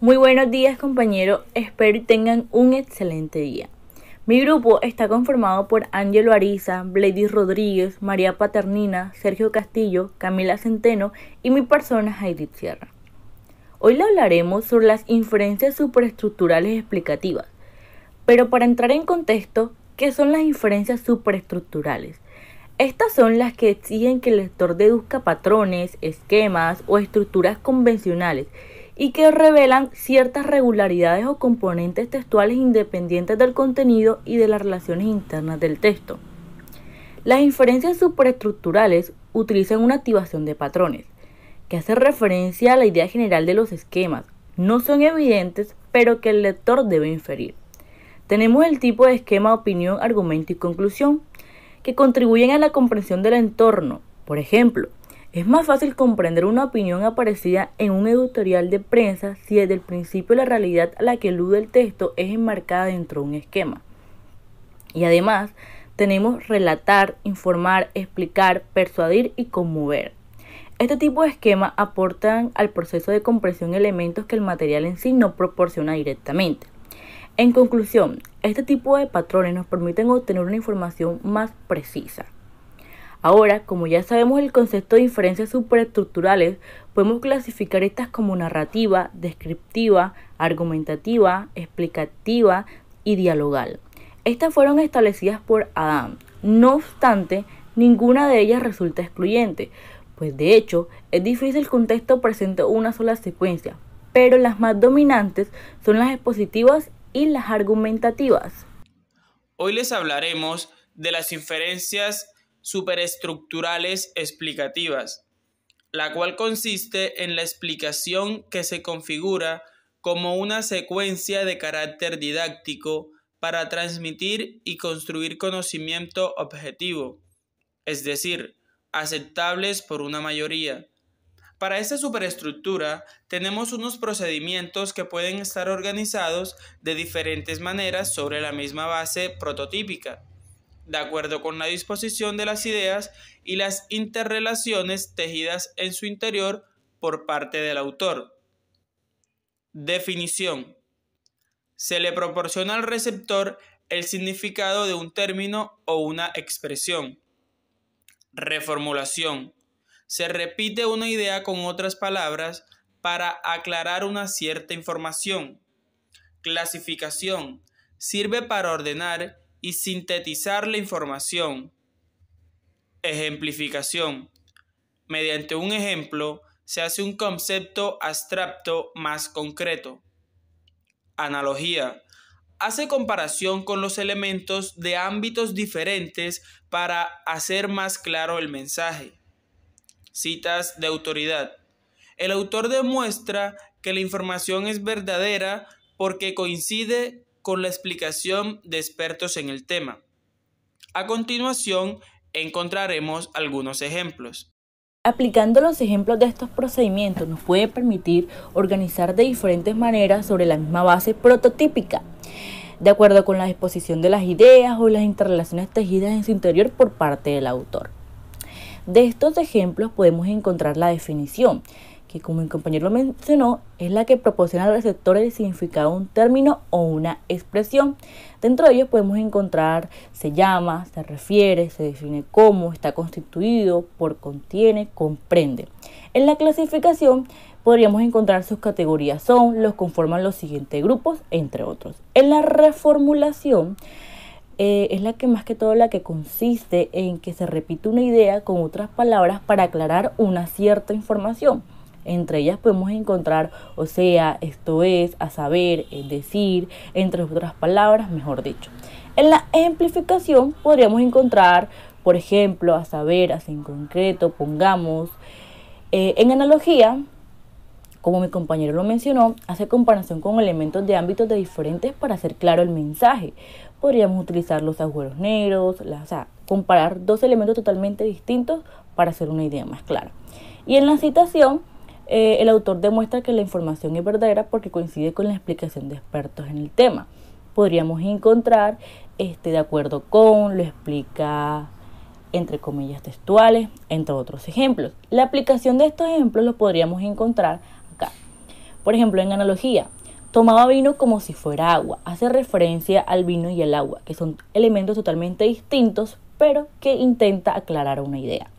Muy buenos días, compañeros, espero y tengan un excelente día. Mi grupo está conformado por Ángelo Ariza, Bladys Rodríguez, María Paternina, Sergio Castillo, Camila Centeno y mi persona, Heidi Sierra. Hoy le hablaremos sobre las inferencias superestructurales explicativas, pero para entrar en contexto, ¿qué son las inferencias superestructurales? Estas son las que exigen que el lector deduzca patrones, esquemas o estructuras convencionales y que revelan ciertas regularidades o componentes textuales independientes del contenido y de las relaciones internas del texto. Las inferencias superestructurales utilizan una activación de patrones, que hace referencia a la idea general de los esquemas. No son evidentes, pero que el lector debe inferir. Tenemos el tipo de esquema opinión, argumento y conclusión, que contribuyen a la comprensión del entorno. Por ejemplo, es más fácil comprender una opinión aparecida en un editorial de prensa si desde el principio la realidad a la que elude el texto es enmarcada dentro de un esquema. Y además, tenemos relatar, informar, explicar, persuadir y conmover. Este tipo de esquemas aportan al proceso de comprensión elementos que el material en sí no proporciona directamente. En conclusión, este tipo de patrones nos permiten obtener una información más precisa. Ahora, como ya sabemos el concepto de inferencias superestructurales, podemos clasificar estas como narrativa, descriptiva, argumentativa, explicativa y dialogal. Estas fueron establecidas por Adam. No obstante, ninguna de ellas resulta excluyente, pues de hecho es difícil que un texto presente una sola secuencia, pero las más dominantes son las expositivas y las argumentativas. Hoy les hablaremos de las inferencias superestructurales explicativas, la cual consiste en la explicación que se configura como una secuencia de carácter didáctico para transmitir y construir conocimiento objetivo, es decir, aceptables por una mayoría. Para esta superestructura tenemos unos procedimientos que pueden estar organizados de diferentes maneras sobre la misma base prototípica, de acuerdo con la disposición de las ideas y las interrelaciones tejidas en su interior por parte del autor. Definición. Se le proporciona al receptor el significado de un término o una expresión. Reformulación. Se repite una idea con otras palabras para aclarar una cierta información. Clasificación. Sirve para ordenar y sintetizar la información. Ejemplificación. Mediante un ejemplo se hace un concepto abstracto más concreto. Analogía. Hace comparación con los elementos de ámbitos diferentes para hacer más claro el mensaje. Citas de autoridad. El autor demuestra que la información es verdadera porque coincide con la explicación de expertos en el tema. A continuación, encontraremos algunos ejemplos. Aplicando los ejemplos de estos procedimientos nos puede permitir organizar de diferentes maneras sobre la misma base prototípica, de acuerdo con la disposición de las ideas o las interrelaciones tejidas en su interior por parte del autor. De estos ejemplos podemos encontrar la definición, que como mi compañero lo mencionó, es la que proporciona al receptor el significado de un término o una expresión. Dentro de ellos podemos encontrar se llama, se refiere, se define cómo, está constituido, por contiene, comprende. En la clasificación podríamos encontrar sus categorías son, los conforman los siguientes grupos, entre otros. En la reformulación es la que más que todo la que consiste en que se repite una idea con otras palabras para aclarar una cierta información. Entre ellas podemos encontrar, o sea, esto es, a saber, es decir, entre otras palabras, mejor dicho. En la ejemplificación podríamos encontrar, por ejemplo, a saber, así en concreto, pongamos. En analogía, como mi compañero lo mencionó, hace comparación con elementos de ámbitos diferentes para hacer claro el mensaje. Podríamos utilizar los agujeros negros, comparar dos elementos totalmente distintos para hacer una idea más clara. Y en la citación, el autor demuestra que la información es verdadera porque coincide con la explicación de expertos en el tema. Podríamos encontrar, de acuerdo con, lo explica entre comillas textuales, entre otros ejemplos. La aplicación de estos ejemplos los podríamos encontrar acá. Por ejemplo, en analogía, tomaba vino como si fuera agua. Hace referencia al vino y el agua, que son elementos totalmente distintos, pero que intenta aclarar una idea.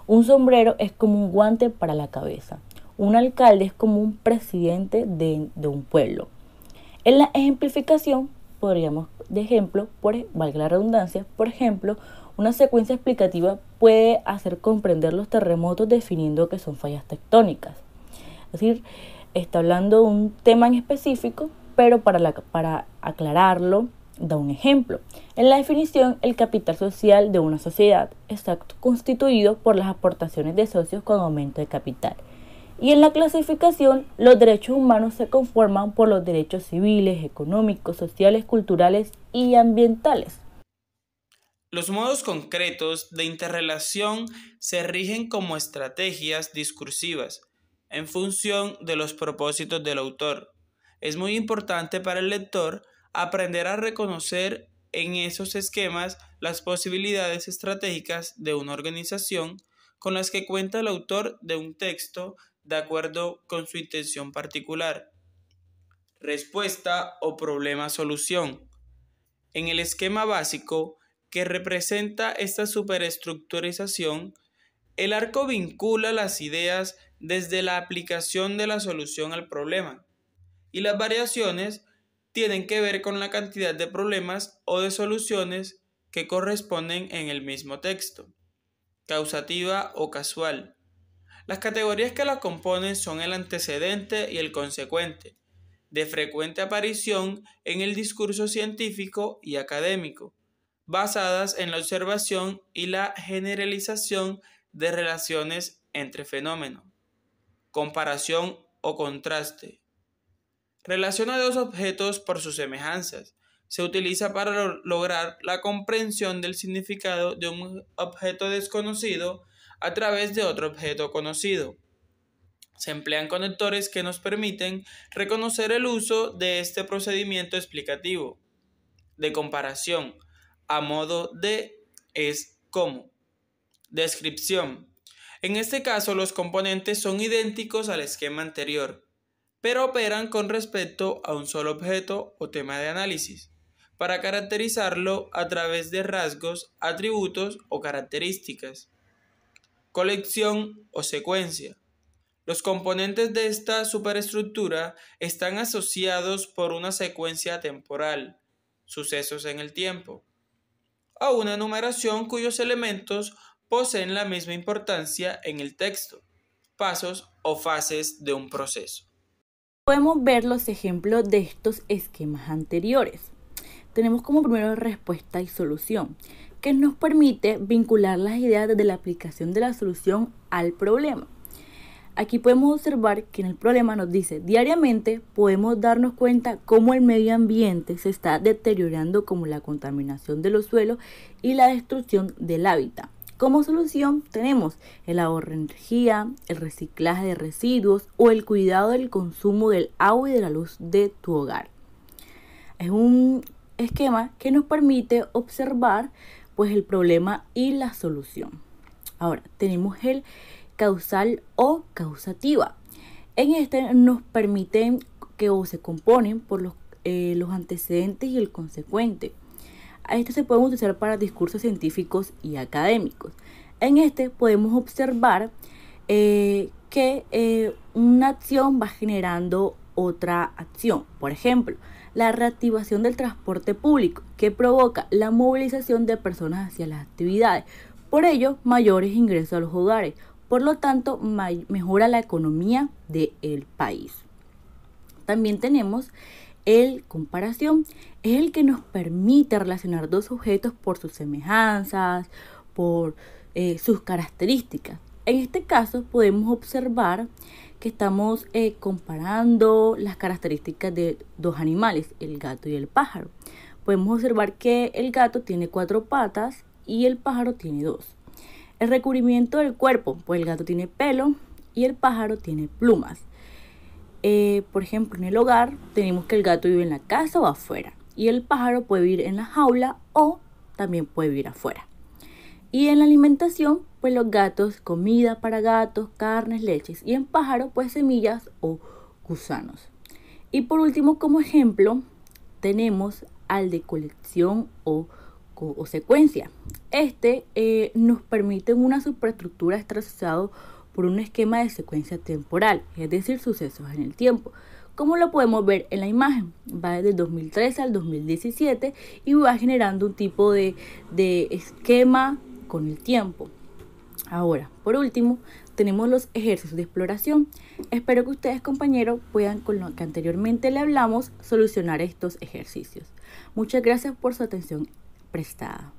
Un sombrero es como un guante para la cabeza. Un alcalde es como un presidente de un pueblo. En la ejemplificación, podríamos, de ejemplo, valga la redundancia, por ejemplo, una secuencia explicativa puede hacer comprender los terremotos definiendo que son fallas tectónicas. Es decir, está hablando de un tema en específico, pero para aclararlo, da un ejemplo. En la definición, el capital social de una sociedad está constituido por las aportaciones de socios con aumento de capital. Y en la clasificación, los derechos humanos se conforman por los derechos civiles, económicos, sociales, culturales y ambientales. Los modos concretos de interrelación se rigen como estrategias discursivas en función de los propósitos del autor. Es muy importante para el lector aprender a reconocer en esos esquemas las posibilidades estratégicas de una organización con las que cuenta el autor de un texto de acuerdo con su intención particular. Respuesta o problema-solución. En el esquema básico que representa esta superestructurización, el arco vincula las ideas desde la aplicación de la solución al problema, y las variaciones tienen que ver con la cantidad de problemas o de soluciones que corresponden en el mismo texto, causativa o casual. Las categorías que la componen son el antecedente y el consecuente, de frecuente aparición en el discurso científico y académico, basadas en la observación y la generalización de relaciones entre fenómenos. Comparación o contraste. Relaciona dos objetos por sus semejanzas. Se utiliza para lograr la comprensión del significado de un objeto desconocido a través de otro objeto conocido. Se emplean conectores que nos permiten reconocer el uso de este procedimiento explicativo. De comparación, a modo de es como. Descripción. En este caso, los componentes son idénticos al esquema anterior, pero operan con respecto a un solo objeto o tema de análisis, para caracterizarlo a través de rasgos, atributos o características. Colección o secuencia. Los componentes de esta superestructura están asociados por una secuencia temporal, sucesos en el tiempo, a una enumeración cuyos elementos poseen la misma importancia en el texto, pasos o fases de un proceso. Podemos ver los ejemplos de estos esquemas anteriores. Tenemos como primero respuesta y solución, que nos permite vincular las ideas desde la aplicación de la solución al problema. Aquí podemos observar que en el problema nos dice, diariamente podemos darnos cuenta cómo el medio ambiente se está deteriorando, como la contaminación de los suelos y la destrucción del hábitat. Como solución tenemos el ahorro de energía, el reciclaje de residuos o el cuidado del consumo del agua y de la luz de tu hogar. Es un esquema que nos permite observar pues el problema y la solución. Ahora tenemos el causal o causativa. En este nos permiten que se componen por los antecedentes y el consecuente. A este se puede utilizar para discursos científicos y académicos. En este podemos observar que una acción va generando otra acción. Por ejemplo, la reactivación del transporte público, que provoca la movilización de personas hacia las actividades. Por ello, mayores ingresos a los hogares. Por lo tanto, mejora la economía del país. También tenemos el comparación. Es el que nos permite relacionar dos objetos por sus semejanzas, por sus características. En este caso podemos observar que estamos comparando las características de dos animales, el gato y el pájaro. Podemos observar que el gato tiene 4 patas y el pájaro tiene 2. El recubrimiento del cuerpo, pues el gato tiene pelo y el pájaro tiene plumas. Por ejemplo, en el hogar tenemos que el gato vive en la casa o afuera y el pájaro puede vivir en la jaula o también puede vivir afuera. Y en la alimentación, pues los gatos, comida para gatos, carnes, leches, y en pájaro, pues semillas o gusanos. Y por último, como ejemplo, tenemos al de colección o secuencia. Este nos permite una superestructura estar asociado por un esquema de secuencia temporal, es decir, sucesos en el tiempo. Como lo podemos ver en la imagen, va desde el 2013 al 2017 y va generando un tipo de esquema con el tiempo. Ahora, por último, tenemos los ejercicios de exploración. Espero que ustedes, compañeros, puedan, con lo que anteriormente le hablamos, solucionar estos ejercicios. Muchas gracias por su atención prestada.